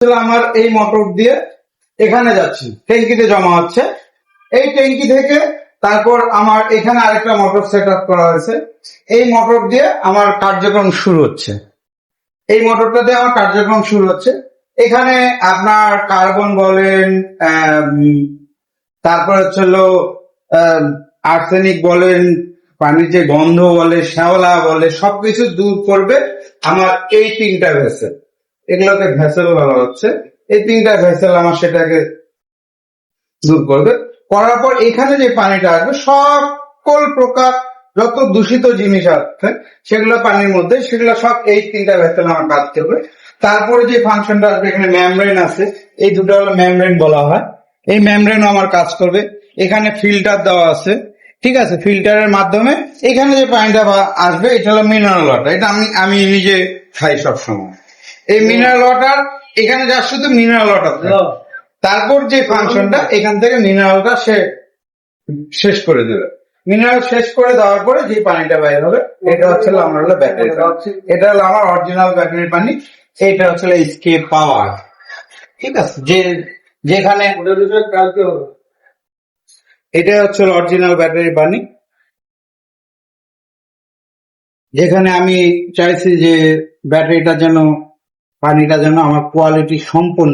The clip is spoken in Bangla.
আমার এই মোটর দিয়ে এখানে যাচ্ছে, ট্যাঙ্কিতে জমা হচ্ছে। এই ট্যাঙ্কি থেকে তারপর আমার এখানে আরেকটা মোটর সেট আপ করা হয়েছে। এই মোটর দিয়ে আমার কার্যক্রম শুরু হচ্ছে। এই মোটরটা দিয়ে আমার কার্যক্রম শুরু হচ্ছে। এখানে আপনার কার্বন বলেন, তারপর হচ্ছে হলো আর্সেনিক বলেন, পানির যে গন্ধ বলে, শ্যাওলা বলে, সবকিছু দূর করবে আমার এই তিনটা ভেসেল। এগুলোকে ভেসেল বলা হচ্ছে। এই তিনটা ভেসেল আমার সেটাকে দূর করবে। করার পর এখানে যে পানিটা আসবে, সকল প্রকার যত দূষিত জিনিস আছে সেগুলো পানির মধ্যে, সেগুলো সব এই তিনটা ভেসেল আমার কাজ করবে। তারপরে যে ফাংশনটা আসবে, এখানে মেমব্রেন আছে, এই দুটো হলো মেমব্রেন বলা হয়। এই মেমব্রেন আমার কাজ করবে। এখানে ফিল্টার দেওয়া আছে, ঠিক আছে। ফিল্টারের মাধ্যমে এখানে যে পানিটা আসবে, এটা হলো মিনারেল ওয়াটার। এটা আমি নিজে খাই সব সময়। এই মিনারেল ওয়াটার এখানে যা শুধু মিনারেল ওয়াটার। তারপর যে ফাংশনটা, এখান থেকে মিনারেলটা সে শেষ করে দেবে। মিনারেল শেষ করে দেওয়ার পরে যে পানিটা বাইর হবে, এটা হচ্ছে আমার হলো ব্যাটারি। এটা হলো আমার অরিজিনাল ব্যাটারি পানি। এটা হচ্ছে স্কেপ পাওয়ার, ঠিক আছে। যেখানে এটা হচ্ছে অরিজিনাল ব্যাটারি পানি, যেখানে আমি চাইছি যে ব্যাটারিটা যেন, পানিটা যেন আমার কোয়ালিটি সম্পন্ন।